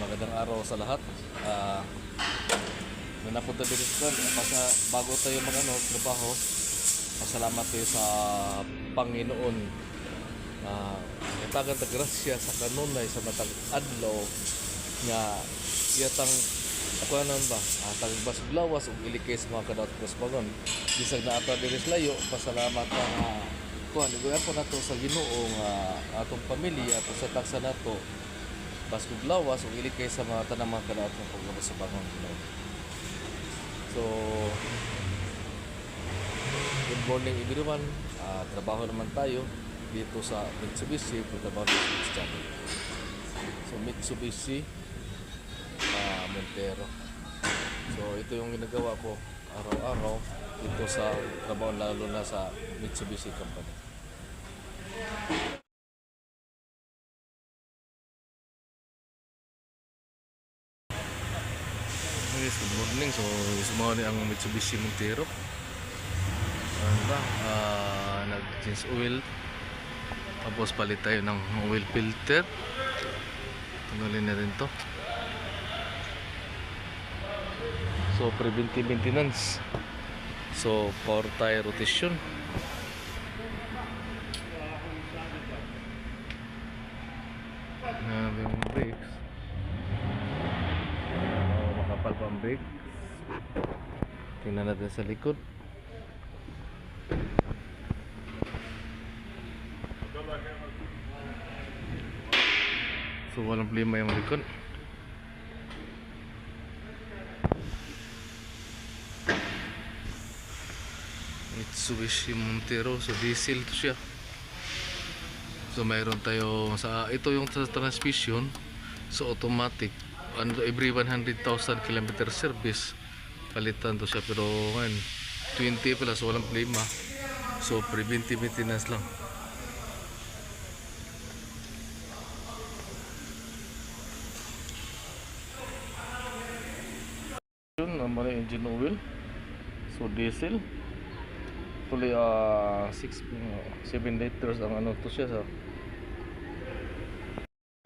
Magandang araw sa lahat. May napunta din ito. Bago tayo trabaho, pasalamat tayo sa Panginoon. Itagan ta grasya sa kanunay sa matag adlaw nga iyatang kuanan ba tagbas blawas ug ilikay sa mga kadaot prospagon. Bisag na ato diri sa layo, pasalamat ka nga kuan igoyan po nato sa Ginoo nga atong pamilya at sa taksa nato baskog lawas ug ilikay sa mga tanang mga kadaot ng paglawas sa bangon Ginoo. So good morning everyone. Trabaho naman tayo dito sa Mitsubishi, trabaho dito sa channel. So Mitsubishi Montero. So ito yung ginagawa ko araw-araw dito sa trabaho, lalo na sa Mitsubishi company. Yes, good morning. So sumama ni ang Mitsubishi Montero. Nag-change oil. Tapos palit tayo ng oil filter. Tanggalin na rin to. So preventive maintenance. So power tire rotation. Yung brakes. Makapal pa ang brake. Tingnan natin sa likod. So walang problema yung likod. Mitsubishi Montero, so diesel to siya. So mayroon tayo sa ito yung transmission, so automatic every 100,000 km service palitan to siya, pero ngayon 20 pala, so walang problema. So preventive maintenance lang. Yun naman yung engine oil, so diesel tuloy 7 liters ang to siya sa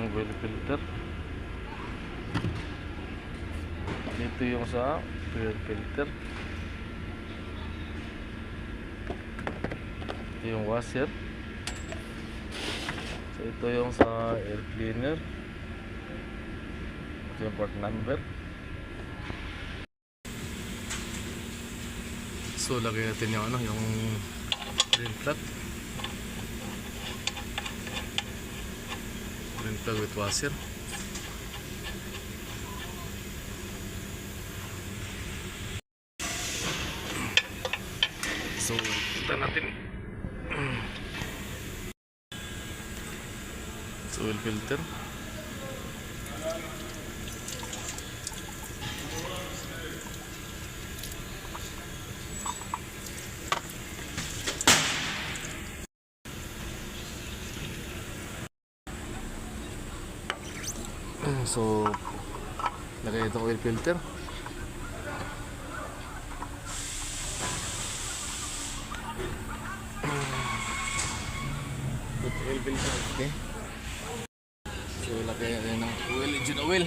oil filter. Dito yung sa fuel filter, ito yung washer, so ito yung sa air cleaner, ito yung part number. So lagay natin yung yung green plug with washer. So kita natin so oil filter. So lagay itong oil filter. Oil filter, okay. So lagay natin ng oil, engine oil.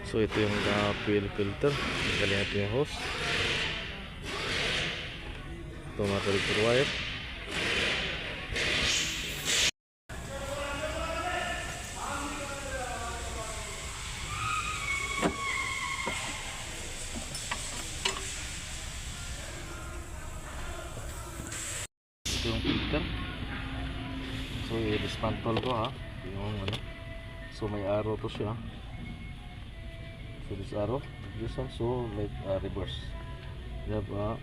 So ito yung fuel filter. Galing natin yung hose. Ito mga connector wire. Ito yung filter. So i-dismantle ko ha. Yung ano. So may arrow to siya. So this arrow, this one, so like reverse. You have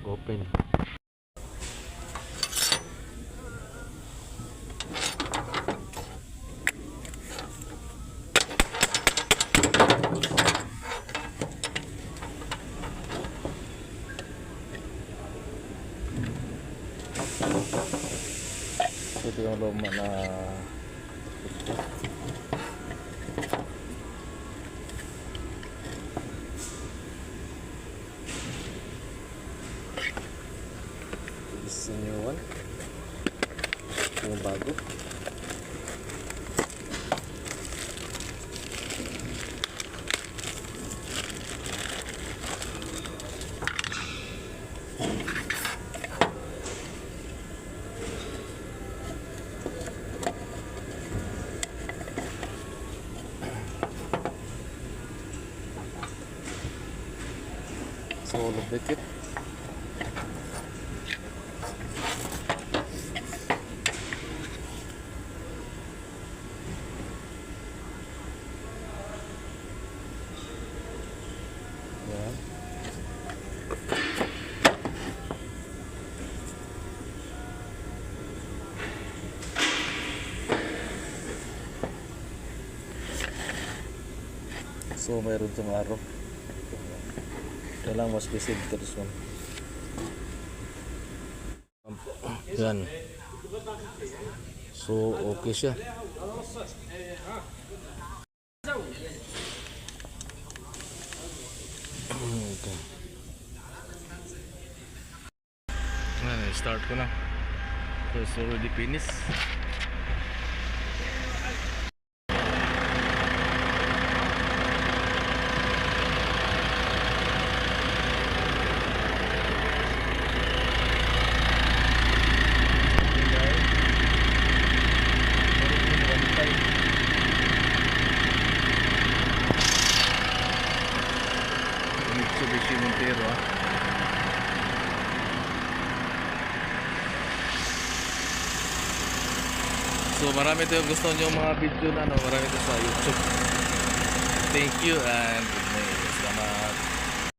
open. So ito yung luma na this is a new one. Yung bago. So lubricate. Yan. So mayroon siyang araw. Kailangan mas specific to this one. Yan. So okay siya. Okay. Start ko na. So it's already finished. Mitsubishi Montero So marami ito yung gusto nyo mga video na marami ito sa YouTube. Thank you and good night.